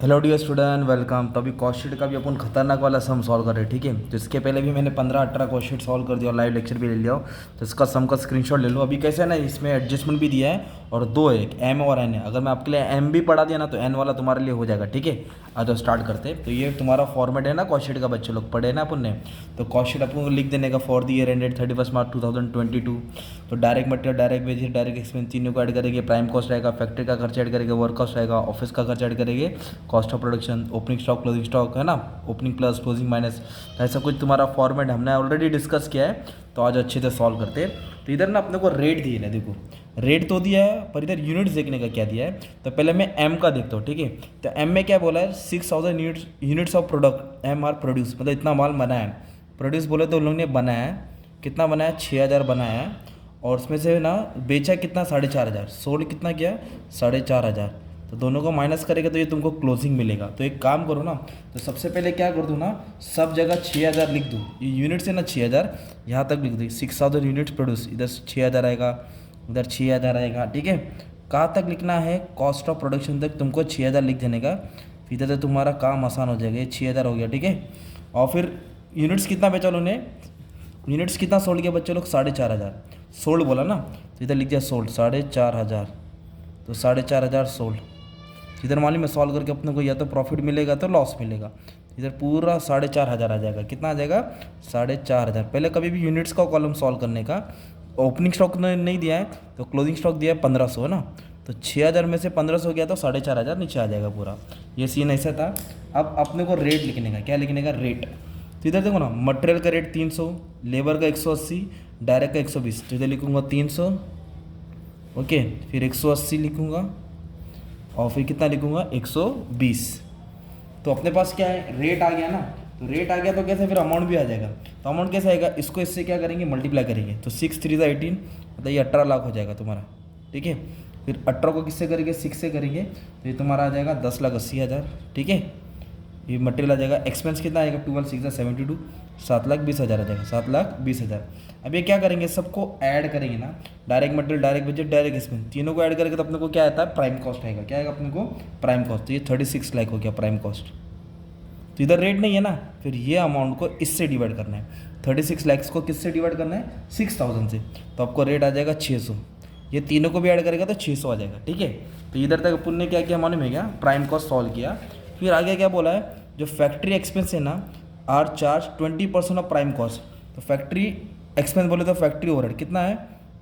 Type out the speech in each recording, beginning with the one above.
Hello dear student, welcome. तो अभी cost sheet का भी अपन खतरनाक वाला सम सॉल्व कर रहे हैं, ठीक है। तो इसके पहले भी मैंने 15-18 कॉस्ट शीट सॉल्व कर दिया और लाइव लेक्चर भी ले लिया हो। तो इसका सम का स्क्रीनशॉट ले लो। अभी कैसे है ना, इसमें एडजस्टमेंट भी दिया है और दो है, एक एम और एन है। अगर मैं आपके लिए एम भी पढ़ा दिया ना तो एन वाला तुम्हारे लिए हो जाएगा, ठीक है। आज तो स्टार्ट करते हैं। तो ये तुम्हारा फॉर्मेट है ना कॉस्ट शीट का, बच्चे लोग पढ़े ना अपन ने। तो कॉस्ट शीट अपन को लिख देने का फॉर द ईयर एंडेड 31 मार्च 2022। तो direct material, direct wages, direct expense तीनों को ऐड करेंगे। प्राइम कॉस्ट रहेगा, फैक्ट्री का खर्चा ऐड करेंगे, वर्क कॉस्ट रहेगा, ऑफिस का खर्चा ऐड करेंगे, cost of production, opening stock, closing stock है ना, ओपनिंग प्लस क्लोजिंग माइनस। ऐसा कुछ तुम्हारा फॉर्मेट हमने ऑलरेडी डिस्कस किया है। तो आज अच्छे से सॉल्व करते हैं। तो इधर ना अपने को रेट दिए ना, देखो रेट तो दिया है पर इधर यूनिट्स देखने का क्या दिया है। तो पहले मैं एम का देखता हूँ, ठीक है। तो एम में क्या बोला है, 6000 units of product M R produce, मतलब इतना माल बना है। प्रोड्यूस बोले तो उन लोग ने बनाया है, कितना बनाया है, 6000 बनाया है। और उसमें से ना बेचा कितना, 4500। सोल्ड कितना किया, 4500। तो दोनों को माइनस करेगा तो ये तुमको क्लोजिंग मिलेगा। तो एक काम करो ना, तो सबसे पहले क्या कर दूँ ना, सब जगह 6000 लिख दूँ। ये यूनिट से ना 6000 यहाँ तक लिख दूँ। 6000 यूनिट्स प्रोड्यूस, इधर 6000 आएगा, इधर 6000 आएगा, ठीक है। कहाँ तक लिखना है, कॉस्ट ऑफ प्रोडक्शन तक तुमको 6000 लिख देने का। फिर इधर से तुम्हारा काम आसान हो जाएगा। ये 6000 हो गया, ठीक है। और फिर यूनिट्स कितना बेचा उन्होंने, यूनिट्स कितना सोल्ड किया बच्चे लोग, 4500। सोल्ड बोला ना, तो इधर लिख दिया सोल्ड 4500। तो 4500 सोल्ड। इधर मान ली मैं सॉल्व करके अपने को या तो प्रॉफिट मिलेगा तो लॉस मिलेगा। इधर पूरा 4500 आ जाएगा। कितना आ जाएगा, 4500। पहले कभी भी यूनिट्स का कॉलम सॉल्व करने का, ओपनिंग स्टॉक नहीं दिया है तो क्लोजिंग स्टॉक दिया है 1500, है ना। तो 6000 में से 1500 गया तो 4500 नीचे आ जाएगा पूरा। ये सीन ऐसा था। अब अपने को रेट लिखने का, क्या लिखने का, रेट। तो इधर देखो ना, मटेरियल का रेट 300, लेबर का 180, डायरेक्ट का 120। तो इधर लिखूँगा 300, ओके। फिर 180 लिखूँगा और फिर कितना लिखूँगा, 120। तो अपने पास क्या है, रेट आ गया ना। तो रेट आ गया तो कैसे फिर अमाउंट भी आ जाएगा। तो अमाउंट कैसे आएगा, इसको इससे क्या करेंगे, मल्टीप्लाई करेंगे। तो 6 3 18, मतलब ये 18 लाख हो जाएगा तुम्हारा, ठीक है। फिर 18 को किससे करेंगे, 6 से करेंगे तो ये तुम्हारा आ जाएगा 10,80,000, ठीक है। ये मटेरियल आ जाएगा। एक्सपेंस कितना आएगा, 12 6 72, 7,20,000 आ जाएगा, 7,20,000। अब ये क्या करेंगे, सबको ऐड करेंगे ना, direct material, direct budget, direct expense, तीनों को ऐड करेंगे तो अपने को क्या आता है, प्राइम कॉस्ट आएगा। क्या आएगा अपने को, प्राइम कॉस्ट। तो ये 36 लाख हो गया प्राइम कॉस्ट। तो इधर रेट नहीं है ना, फिर ये अमाउंट को इससे डिवाइड करना है। 36 लैक्स को किससे डिवाइड करना है, 6000 से। तो आपको रेट आ जाएगा 600। ये तीनों को भी ऐड करेगा तो 600 आ जाएगा, ठीक है। तो इधर तक अपन ने क्या किया मालूम है क्या, प्राइम कॉस्ट सॉल्व किया। फिर आगे क्या बोला है, जो फैक्ट्री एक्सपेंस है ना, are charge 20% of prime cost. तो फैक्ट्री एक्सपेंस बोले तो फैक्ट्री ओवरहेड कितना है,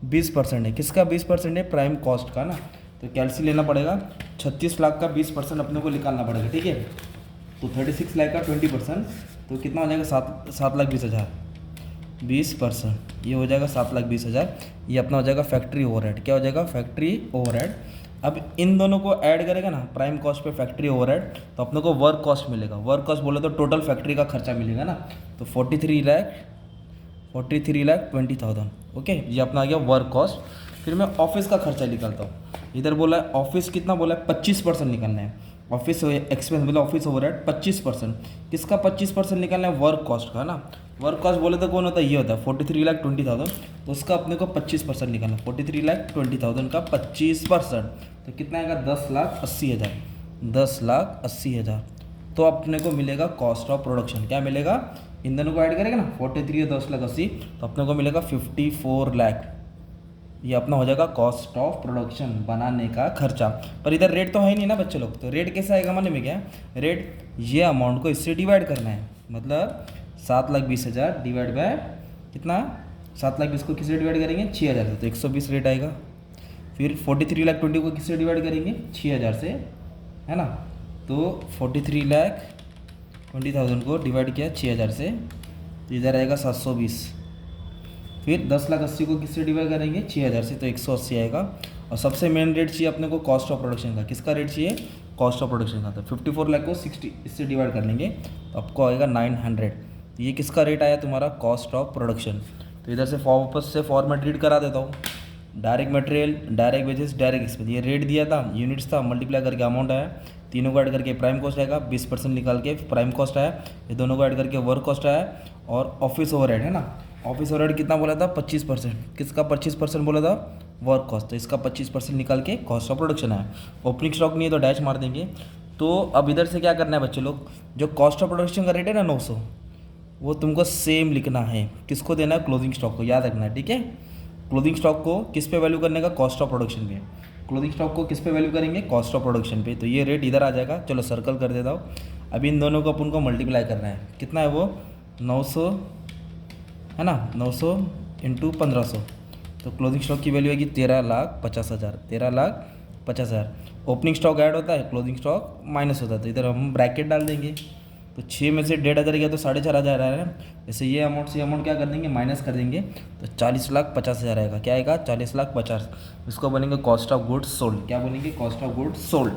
20% है। किसका 20% है, प्राइम कॉस्ट का ना। तो कैलसी लेना पड़ेगा, 36 लाख का 20% अपने को निकालना पड़ेगा, ठीक है। तो 36 लाख का 20%, तो कितना हो जाएगा, 7,20,000। 20% ये हो जाएगा 7,20,000। ये अपना हो जाएगा फैक्ट्री ओवरहेड। क्या हो जाएगा, फैक्ट्री ओवरहेड। अब इन दोनों को ऐड करेगा ना, प्राइम कॉस्ट पे फैक्ट्री ओवरहेड, तो अपने को वर्क कॉस्ट मिलेगा। वर्क कॉस्ट बोले तो टोटल फैक्ट्री का खर्चा मिलेगा ना। तो 43,20,000, ओके। ये अपना आ गया वर्क कॉस्ट। फिर मैं ऑफिस का खर्चा निकालता हूँ। इधर बोला है ऑफिस कितना, बोला है 25% निकालना है। ऑफिस एक्सपेंस मतलब ऑफिस ओवरहेड 25%। किसका 25% निकालना है, वर्क कॉस्ट का ना। वर्क कॉस्ट बोले तो कौन होता है, ये होता है 43,20,000। तो उसका अपने को 25% निकालना, 43,20,000 का 25%। तो कितना आएगा, 10,80,000। 10,80,000। तो अपने को मिलेगा कॉस्ट ऑफ प्रोडक्शन। क्या मिलेगा, इन दोनों को ऐड करेगा ना, 43 और 10,80,000, तो अपने को मिलेगा 54 लाख। ये अपना हो जाएगा कॉस्ट ऑफ प्रोडक्शन, बनाने का खर्चा। पर इधर रेट तो है नहीं ना बच्चे लोग। तो रेट कैसे आएगा मालूम है क्या, रेट ये अमाउंट को इससे डिवाइड करना है। मतलब 7,20,000 डिवाइड बाय कितना, 7,20,000 को किससे डिवाइड करेंगे, 6,000 से, तो 120 रेट आएगा। फिर 43,20,000 को किससे डिवाइड करेंगे, 6,000 से, है ना। तो 43,20,000 को डिवाइड किया 6,000 से, तो इधर आएगा 720। फिर 10,80,000 को किससे डिवाइड करेंगे, 6,000 से, तो 180 आएगा। और सबसे मेन रेट चाहिए अपने को कॉस्ट ऑफ प्रोडक्शन का। किसका रेट चाहिए, कॉस्ट ऑफ प्रोडक्शन का। तो 54 लाख को 60 इससे डिवाइड कर लेंगे तो आपको आएगा 900। तो ये किसका रेट आया, तुम्हारा कॉस्ट ऑफ प्रोडक्शन। तो इधर से वापस से फॉर्मेट रीड करा देता हूँ। Direct material, direct wages, direct expense. ये रेट दिया था, यूनिट्स था, मल्टीप्लाई करके अमाउंट आया। तीनों को ऐड करके प्राइम कॉस्ट आएगा, 20% निकाल के प्राइम कॉस्ट आया। ये दोनों को ऐड करके वर्क कॉस्ट आया। और ऑफिस ओवरहेड है ना, ऑफिस ओवरहेड कितना बोला था, 25%। किसका 25% बोला था, वर्क कॉस्ट। तो इसका 25% निकाल के कॉस्ट ऑफ प्रोडक्शन आया। ओपनिंग स्टॉक नहीं है तो डैश मार देंगे। तो अब इधर से क्या करना है बच्चे लोग, जो कॉस्ट ऑफ प्रोडक्शन का रेट है ना 900, वो तुमको सेम लिखना है। किसको देना है? क्लोजिंग स्टॉक को, याद रखना है, ठीक है। क्लोजिंग स्टॉक को किस पे वैल्यू करने का? कॉस्ट ऑफ प्रोडक्शन पे। क्लोजिंग स्टॉक को किस पे वैल्यू करेंगे? कॉस्ट ऑफ प्रोडक्शन पे। तो ये रेट इधर आ जाएगा, चलो सर्कल कर देता हूँ। अभी इन दोनों को अपन को मल्टीप्लाई करना है। कितना है वो? 900 है ना, 900 इंटू 1500। तो क्लोजिंग स्टॉक की वैल्यू आएगी 13,50,000। 13,50,000। ओपनिंग स्टॉक ऐड होता है, क्लोजिंग स्टॉक माइनस होता है, तो इधर हम ब्रैकेट डाल देंगे। तो 6 में से 1,500 गया तो 4,500 आ रहा है। जैसे ये अमाउंट से अमाउंट क्या कर देंगे? माइनस कर देंगे, तो 40,50,000 आएगा। क्या आएगा? 40,50,000। इसको बोलेंगे कॉस्ट ऑफ गुड्स सोल्ड। क्या बोलेंगे? Cost of goods sold.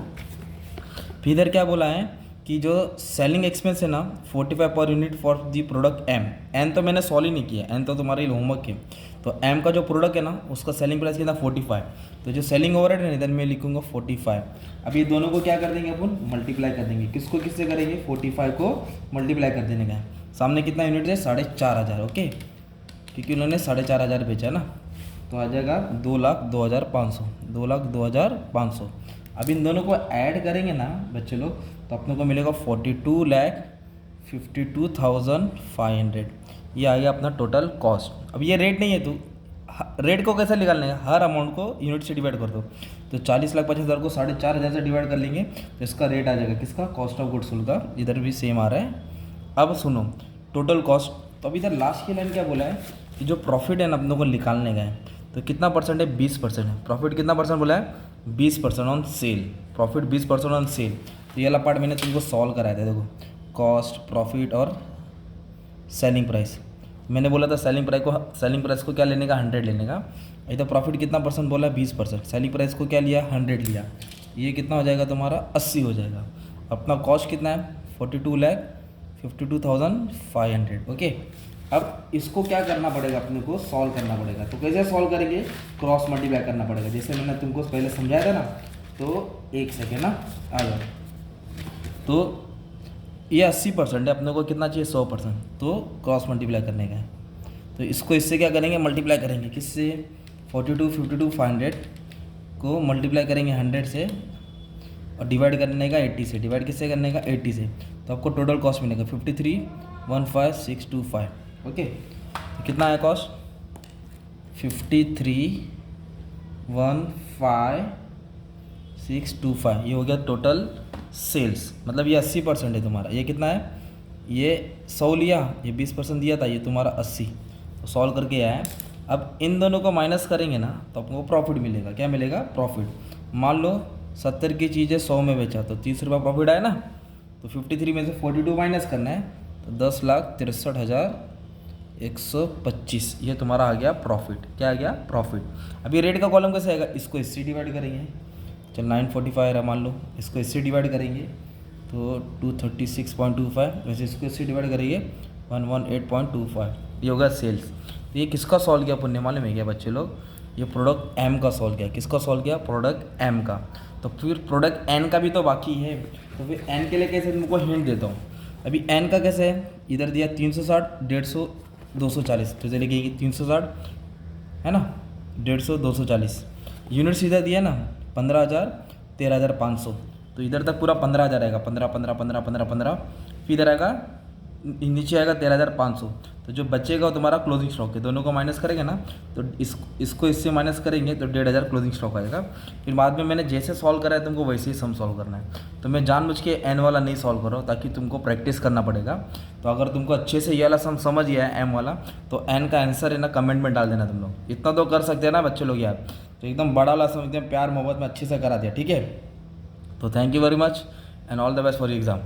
फिर इधर क्या बोला है कि जो सेलिंग एक्सपेंस है ना 45 पर unit for the product M. एन तो मैंने सॉल्व ही नहीं किया, एन तो तुम्हारे होमवर्क है। तो एम का जो प्रोडक्ट है ना उसका सेलिंग प्राइस कितना? 45। तो जो सेलिंग ओवरहेड है इधर मैं लिखूंगा 45। अब ये दोनों को क्या कर देंगे अपन? मल्टीप्लाई कर देंगे। किसको किससे करेंगे? 45 को मल्टीप्लाई कर देने का। सामने कितना यूनिट है? 4,500। ओके, क्योंकि उन्होंने 4,500 बेचा ना, तो आ जाएगा 2,02,500। 2,02,500। अब इन दोनों को ऐड करेंगे ना बच्चे लोग, तो अपने को मिलेगा 42,52,500। ये आ गया अपना टोटल कॉस्ट। अब ये रेट नहीं है, तो रेट को कैसे निकालने का? हर अमाउंट को यूनिट से डिवाइड कर दो। तो 40,50,000 को 4,500 से डिवाइड कर लेंगे, तो इसका रेट आ जाएगा किसका? कॉस्ट ऑफ गुड्स सोल्ड का। इधर भी सेम आ रहा है। अब सुनो, टोटल कॉस्ट। तो अब इधर लास्ट की लाइन क्या बोला है कि जो प्रॉफिट है ना अपनों को निकालने का है, तो कितना परसेंट है? 20% है। प्रॉफिट कितना परसेंट बोला है? 20% on sale. Profit 20% on sale. तो ये वाला पार्ट मैंने तुमको सॉल्व कराया था, देखो, कॉस्ट, प्रॉफिट और सेलिंग प्राइस। मैंने बोला था सेलिंग प्राइस को क्या लेने का? 100 लेने का। ये तो प्रॉफिट कितना परसेंट बोला? 20%। सेलिंग प्राइस को क्या लिया? 100 लिया। ये कितना हो जाएगा तुम्हारा? 80 हो जाएगा। अपना कॉस्ट कितना है? 42,52,500। ओके, अब इसको क्या करना पड़ेगा? अपने को सॉल्व करना पड़ेगा। तो कैसे सॉल्व करेंगे? क्रॉस मल्टीप्लाई करना पड़ेगा, जैसे मैंने तुमको पहले समझाया था ना। तो एक सेकेंड ना, आ जाओ। तो ये 80% है, अपने को कितना चाहिए? 100%। तो क्रॉस मल्टीप्लाई करने का है, तो इसको इससे क्या करेंगे? मल्टीप्लाई करेंगे। किससे? 42,52,500 को मल्टीप्लाई करेंगे 100 से, और डिवाइड करने का 80 से। डिवाइड किससे करने का? 80 से। तो आपको टोटल कॉस्ट मिलेगा 53,15,625। ओके, तो कितना है कॉस्ट? 53,15,625। ये हो गया टोटल सेल्स। मतलब ये 80% है तुम्हारा। ये कितना है? ये 100 लिया, ये 20% दिया था, ये तुम्हारा 80। तो सॉल्व करके आया है। अब इन दोनों को माइनस करेंगे ना, तो आपको प्रॉफिट मिलेगा। क्या मिलेगा? प्रॉफिट। मान लो 70 की चीज़ें 100 में बेचा, तो 30 रुपये प्रॉफिट आया ना। तो 53 में से 42 माइनस करना है, तो 10,63,125। ये तुम्हारा आ गया प्रॉफिट। क्या आ गया? प्रॉफिट। अब ये रेट का कॉलम कैसे आएगा? इसको इससे डिवाइड करेंगे। चल 945 है मान लो, इसको इससे डिवाइड करेंगे तो 236.25। वैसे इसको इससे डिवाइड करेंगे 118.25। ये होगा सेल्स। तो ये किसका सॉल्व किया पुण्य मालूम है क्या बच्चे लोग? ये प्रोडक्ट एम का सॉल्व किया। किसका सॉल्व किया? प्रोडक्ट एम का। तो फिर प्रोडक्ट एन का भी तो बाकी है, तो फिर एन के लिए कैसे तुमको हिंट देता हूँ। अभी एन का कैसे है? इधर दिया 360, 150, 240। तो चलिए लिखेंगे 360 है ना, 150, 240। यूनिट सीधा दिया ना 15,000, 13,500। तो इधर तक पूरा 15,000 आएगा। 15, 15, 15, 15, 15। फिर इधर आएगा, नीचे आएगा 13,500। तो जो बचेगा वो तुम्हारा क्लोजिंग स्टॉक है। दोनों को माइनस करेंगे ना, तो इसको इससे माइनस करेंगे तो 1,500 क्लोजिंग स्टॉक आएगा। फिर बाद में मैंने जैसे सॉल्व करा है तुमको वैसे ही सम सॉल्व करना है। तो मैं जानबूझ के एन वाला नहीं सॉल्व कर रहा हूँ, ताकि तुमको प्रैक्टिस करना पड़ेगा। तो अगर तुमको अच्छे से ये वाला सम समझ गया है एम वाला, तो एन का आंसर है ना कमेंट में डाल देना तुम लोग। इतना तो कर सकते हैं ना बच्चे लोग यार। तो एकदम बड़ा वाला सम एकदम प्यार मोहब्बत में अच्छे से करा दिया, ठीक है। तो thank you very much and all the best for exam.